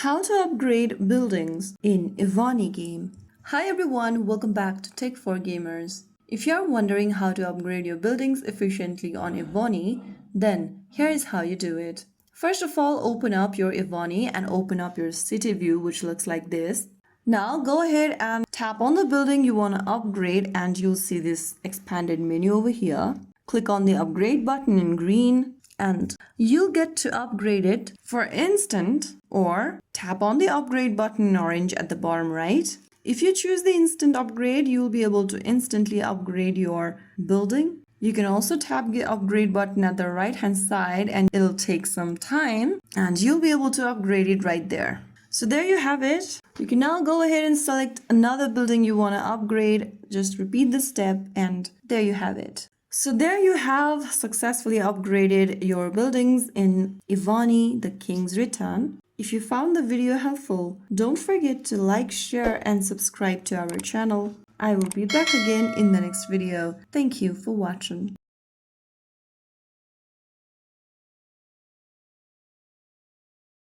How to upgrade buildings in Evony game. Hi everyone, welcome back to Tech for Gamers. If you are wondering how to upgrade your buildings efficiently on Evony, then here is how you do it. First of all, open up your Evony and open up your city view, which looks like this. Now go ahead and tap on the building you want to upgrade and you'll see this expanded menu over here. Click on the upgrade button in green and you'll get to upgrade it for instant, or tap on the upgrade button in orange at the bottom right. If you choose the instant upgrade, you'll be able to instantly upgrade your building. You can also tap the upgrade button at the right hand side and it'll take some time and you'll be able to upgrade it right there. So there you have it. You can now go ahead and select another building you want to upgrade. Just repeat the step and there you have it. So there you have successfully upgraded your buildings in Evony, the King's Return. If you found the video helpful, don't forget to like, share and subscribe to our channel. I will be back again in the next video. Thank you for watching.